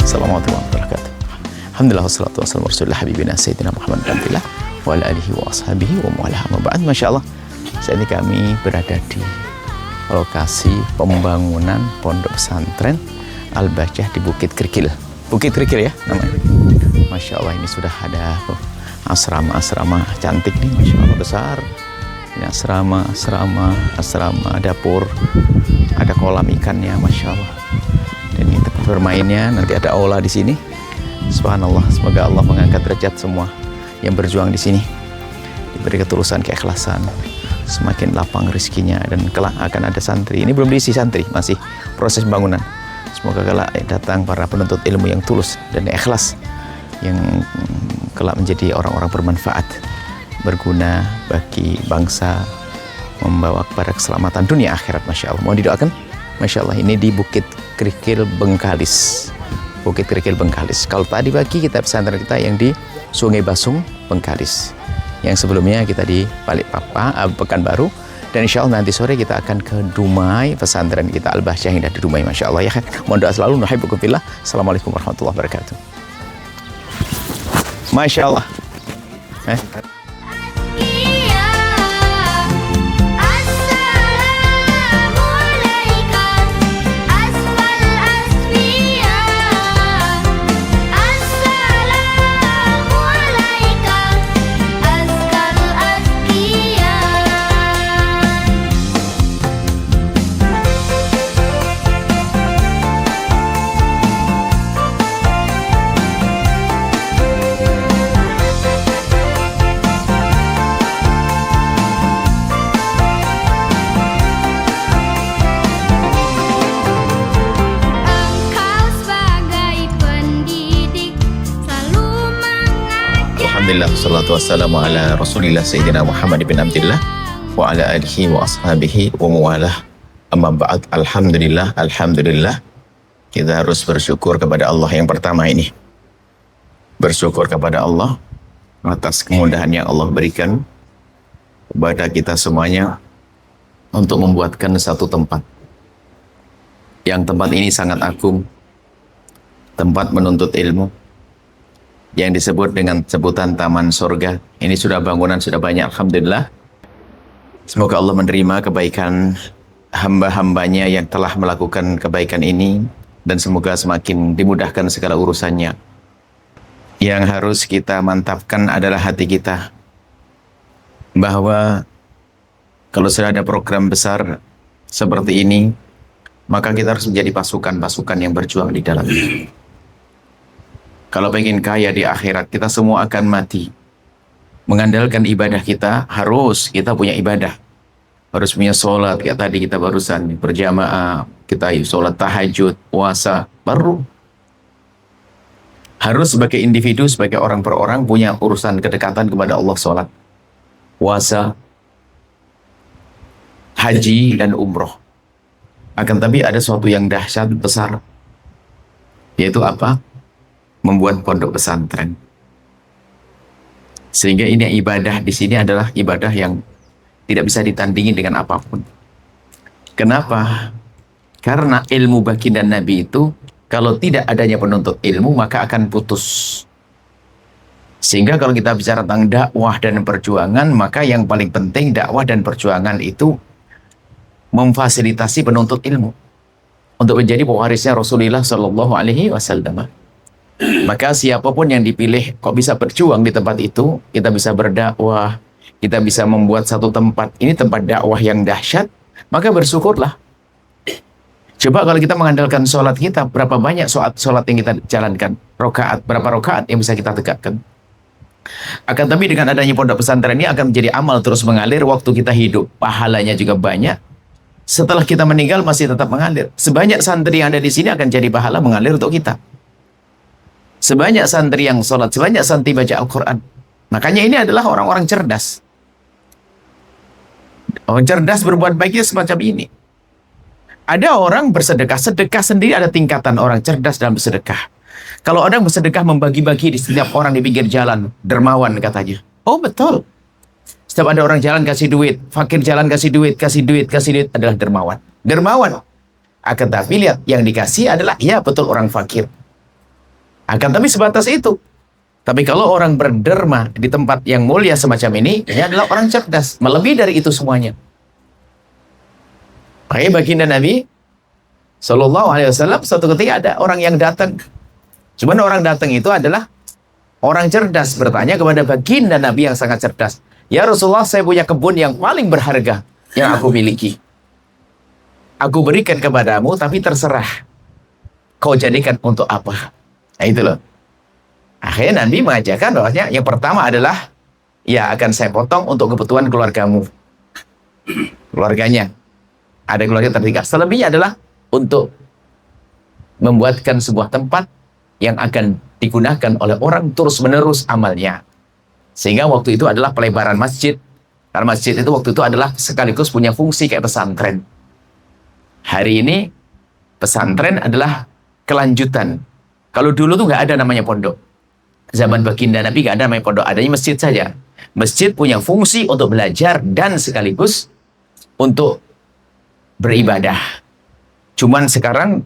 Assalamualaikum warahmatullahi wabarakatuh. Alhamdulillah wassalatu wassalamu ala rasulillah habibina sayyidina Muhammad bin Abdillah wa ala alihi wa ashabihi wa mu'alah amma ba'd. Masyaallah, saat ini kami berada di lokasi pembangunan pondok pesantren Al-Bahjah di Bukit Krikil. Bukit Krikil ya namanya. Masya Allah, ini sudah ada asrama cantik nih, Masya Allah, besar. Ini asrama, dapur, ada kolam ikannya, Masya Allah. Dan ini tempat bermainnya, nanti ada aula di sini. Subhanallah, semoga Allah mengangkat derajat semua yang berjuang di sini, diberi ketulusan, keikhlasan, semakin lapang rezekinya, dan kelak akan ada santri. Ini belum diisi santri, masih proses pembangunan. Semoga kelak datang para penuntut ilmu yang tulus dan ikhlas, yang kelak menjadi orang-orang bermanfaat, berguna bagi bangsa, membawa kepada keselamatan dunia akhirat. Masya Allah, mohon didoakan. Masya Allah, ini di Bukit Krikil Bengkalis. Bukit Krikil Bengkalis. Kalau tadi pagi kita pesantren kita yang di Sungai Basung Bengkalis. Yang sebelumnya kita di Balikpapan, Pekanbaru. Dan insya Allah nanti sore kita akan ke Dumai, pesantren kita Al-Bahjah yang ada di Dumai. Masya Allah ya kan. Mohon doa selalu. Nuhibbukum fillah. Assalamualaikum warahmatullahi wabarakatuh. Masya Allah. Alhamdulillah, wassalatu wassalamu ala rasulillah sayyidina Muhammad bin Abdillah wa ala alihi wa ashabihi wa muwalah, amma ba'd. Alhamdulillah kita harus bersyukur kepada Allah. Yang pertama ini, bersyukur kepada Allah atas kemudahan yang Allah berikan kepada kita semuanya untuk membuatkan satu tempat, yang tempat ini sangat agung, tempat menuntut ilmu, yang disebut dengan sebutan Taman Surga. Ini sudah bangunan, sudah banyak, alhamdulillah. Semoga Allah menerima kebaikan hamba-hambanya yang telah melakukan kebaikan ini, dan semoga semakin dimudahkan segala urusannya. Yang harus kita mantapkan adalah hati kita, bahwa kalau sudah ada program besar seperti ini, maka kita harus menjadi pasukan-pasukan yang berjuang di dalamnya. Kalau pengen kaya di akhirat, kita semua akan mati. Mengandalkan ibadah kita, harus kita punya ibadah. Harus punya sholat, kayak tadi kita barusan berjamaah, kita sholat tahajud, puasa, baru. Harus sebagai individu, sebagai orang per orang, punya urusan kedekatan kepada Allah, sholat, puasa, haji, dan umroh. Akan tapi ada sesuatu yang dahsyat besar, yaitu apa? Membuat pondok pesantren. Sehingga ini ibadah di sini adalah ibadah yang tidak bisa ditandingi dengan apapun. Kenapa? Karena ilmu baginda Nabi itu, kalau tidak adanya penuntut ilmu, maka akan putus. Sehingga kalau kita bicara tentang dakwah dan perjuangan, maka yang paling penting dakwah dan perjuangan itu memfasilitasi penuntut ilmu untuk menjadi pewarisnya Rasulullah Shallallahu Alaihi Wasallam. Maka siapapun yang dipilih, kok bisa berjuang di tempat itu, kita bisa berdakwah, kita bisa membuat satu tempat, ini tempat dakwah yang dahsyat, maka bersyukurlah. Coba kalau kita mengandalkan sholat kita, berapa banyak sholat yang kita jalankan, rokaat, berapa rokaat yang bisa kita tegakkan. Akan tapi dengan adanya pondok pesantren ini akan menjadi amal terus mengalir, waktu kita hidup, pahalanya juga banyak. Setelah kita meninggal masih tetap mengalir. Sebanyak santri yang ada di sini akan jadi pahala mengalir untuk kita. Sebanyak santri yang sholat, sebanyak santri baca Al-Quran. Makanya ini adalah orang-orang cerdas. Orang cerdas berbuat baiknya semacam ini. Ada orang bersedekah, sedekah sendiri ada tingkatan orang cerdas dalam bersedekah. Kalau orang bersedekah membagi-bagi di setiap orang di pinggir jalan, dermawan katanya. Oh betul. Setiap ada orang jalan kasih duit, fakir jalan kasih duit adalah dermawan. Dermawan. Akan tapi lihat, yang dikasih adalah, ya betul orang fakir. Akan tapi sebatas itu. Tapi kalau orang berderma di tempat yang mulia semacam ini adalah orang cerdas. Melebihi dari itu semuanya. Makanya baginda Nabi Sallallahu Alaihi Wasallam suatu ketika ada orang yang datang. Cuman orang datang itu adalah orang cerdas, bertanya kepada baginda Nabi yang sangat cerdas. Ya Rasulullah, saya punya kebun yang paling berharga yang aku miliki. Aku berikan kepadamu, tapi terserah. Kau jadikan untuk apa? Nah itu loh. Akhirnya Nabi mengajarkan bahwasanya yang pertama adalah, ya akan saya potong untuk kebutuhan keluargamu. Keluarganya. Ada keluarga tertinggal. Selebihnya adalah untuk membuatkan sebuah tempat yang akan digunakan oleh orang terus-menerus amalnya. Sehingga waktu itu adalah pelebaran masjid. Karena masjid itu waktu itu adalah sekaligus punya fungsi kayak pesantren. Hari ini pesantren adalah kelanjutan. Kalau dulu tuh nggak ada namanya pondok. Zaman baginda Nabi nggak ada namanya pondok, adanya masjid saja. Masjid punya fungsi untuk belajar dan sekaligus untuk beribadah. Cuman sekarang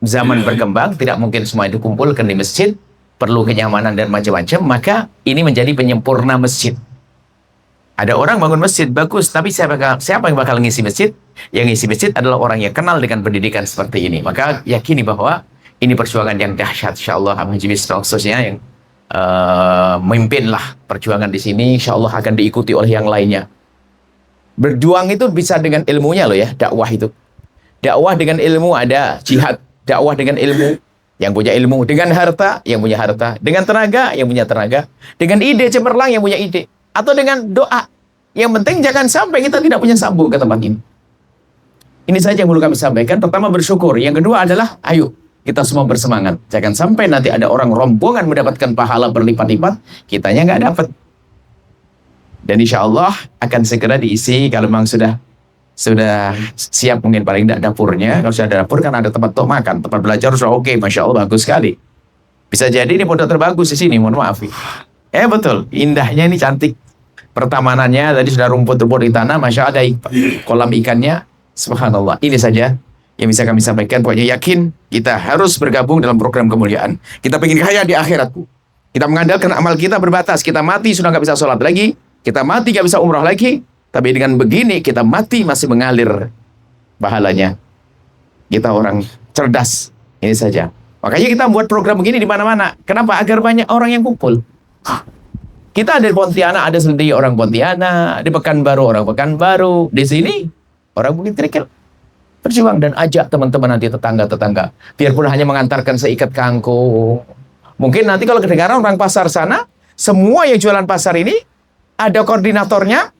zaman berkembang, tidak mungkin semua dikumpulkan di masjid, perlu kenyamanan dan macam-macam, maka ini menjadi penyempurna masjid. Ada orang bangun masjid, bagus, tapi siapa yang bakal ngisi masjid? Yang ngisi masjid adalah orang yang kenal dengan pendidikan seperti ini. Maka yakini bahwa ini perjuangan yang dahsyat, insyaallah Haji Misbah khususnya yang memimpinlah perjuangan di sini, insyaallah akan diikuti oleh yang lainnya. Berjuang itu bisa dengan ilmunya loh ya, dakwah itu. Dakwah dengan ilmu ada jihad, dakwah dengan ilmu, yang punya ilmu, dengan harta, yang punya harta, dengan tenaga, yang punya tenaga, dengan ide cemerlang, yang punya ide, atau dengan doa. Yang penting jangan sampai kita tidak punya sambung ke tempat ini. Ini saja yang perlu kami sampaikan. Pertama bersyukur, yang kedua adalah ayo kita semua bersemangat. Jangan sampai nanti ada orang rombongan mendapatkan pahala berlipat-lipat, kitanya nggak dapat. Dan insya Allah akan segera diisi kalau memang sudah siap, mungkin paling tidak dapurnya. Kalau sudah ada dapur kan ada tempat untuk makan, tempat belajar sudah oke, masya Allah bagus sekali. Bisa jadi ini pondok terbagus di sini, mohon maaf. Betul, indahnya ini cantik. Pertamanannya tadi sudah rumput-rumput di tanah, masya Allah ada kolam ikannya, subhanallah. Ini saja yang bisa kami sampaikan. Pokoknya yakin kita harus bergabung dalam program kemuliaan. Kita ingin kaya di akhirat. Kita mengandalkan amal kita berbatas. Kita mati sudah nggak bisa sholat lagi. Kita mati nggak bisa umrah lagi. Tapi dengan begini kita mati masih mengalir pahalanya. Kita orang cerdas. Ini saja. Makanya kita buat program begini di mana-mana. Kenapa? Agar banyak orang yang kumpul. Kita ada di Pontianak, ada sendiri orang Pontianak. Di Pekanbaru, orang Pekanbaru. Di sini, orang Bukit Kerikil. Berjuang dan ajak teman-teman nanti tetangga-tetangga. Biarpun hanya mengantarkan seikat kangkung. Mungkin nanti kalau kedengaran orang pasar sana, semua yang jualan pasar ini, ada koordinatornya,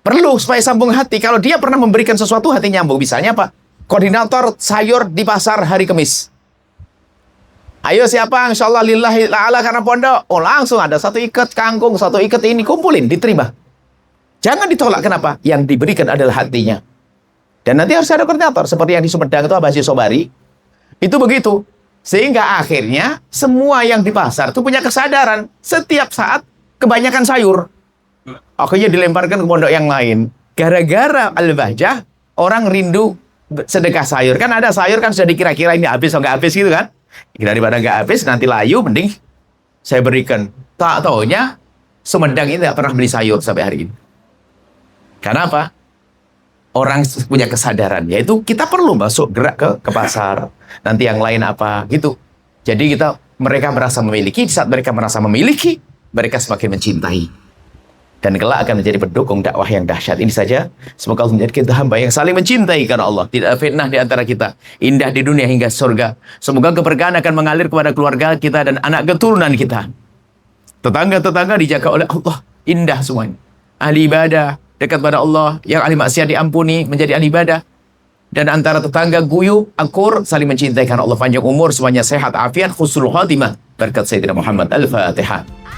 perlu supaya sambung hati. Kalau dia pernah memberikan sesuatu, hati nyambung. Misalnya apa? Koordinator sayur di pasar hari Kamis. Ayo siapa? Insya Allah lillahi la'ala karena pondok. Oh langsung ada satu ikat kangkung, satu ikat ini, kumpulin, diterima. Jangan ditolak. Kenapa? Yang diberikan adalah hatinya. Dan nanti harus ada koordinator. Seperti yang di Sumedang itu Abasi Sobari. Itu begitu. Sehingga akhirnya semua yang di pasar itu punya kesadaran. Setiap saat kebanyakan sayur. Akhirnya dilemparkan ke pondok yang lain. Gara-gara Al-Bahjah, orang rindu sedekah sayur. Kan ada sayur kan sudah dikira-kira ini habis atau nggak habis gitu kan. Daripada nggak habis, nanti layu, mending saya berikan. Tak taunya, Sumedang ini tidak pernah beli sayur sampai hari ini. Karena apa? Orang punya kesadaran, yaitu kita perlu masuk gerak ke pasar. Nanti yang lain apa, gitu. Jadi mereka merasa memiliki, di saat mereka merasa memiliki, mereka semakin mencintai. Dan kelak akan menjadi pendukung dakwah yang dahsyat. Ini saja. Semoga Allah menjadi kita hamba yang saling mencintai karena Allah. Tidak fitnah di antara kita. Indah di dunia hingga surga. Semoga keberkahan akan mengalir kepada keluarga kita dan anak keturunan kita. Tetangga-tetangga dijaga oleh Allah. Indah semuanya. Ahli ibadah, dekat pada Allah. Yang ahli maksiat diampuni, menjadi ahli ibadah. Dan antara tetangga guyup, akur, saling mencintai karena Allah. Panjang umur, semuanya sehat, afiat, husnul khatimah. Berkat Sayyidina Muhammad. Al-Fatihah.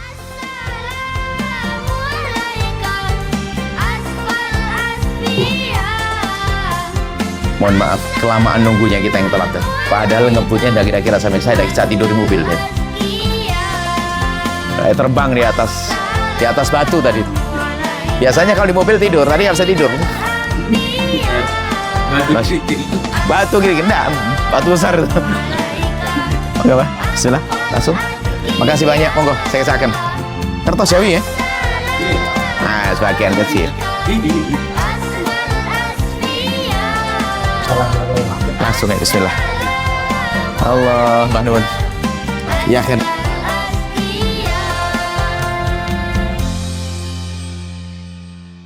Mohon maaf, kelamaan nunggunya kita yang telat. Padahal ngebutnya udah kira-kira sampai saya udah tidur di mobil. Saya terbang di atas batu tadi. Biasanya kalau di mobil tidur, tadi nggak bisa tidur. Batu gini, enggak, batu besar itu. Oke, Pak. Bismillah, langsung. Makasih banyak, monggo, saya kesakan. Kertas Jawi ya? Nah, sebagian kecil. Langsung ya, bismillah. Allah, Mbak Nun. Ya kan.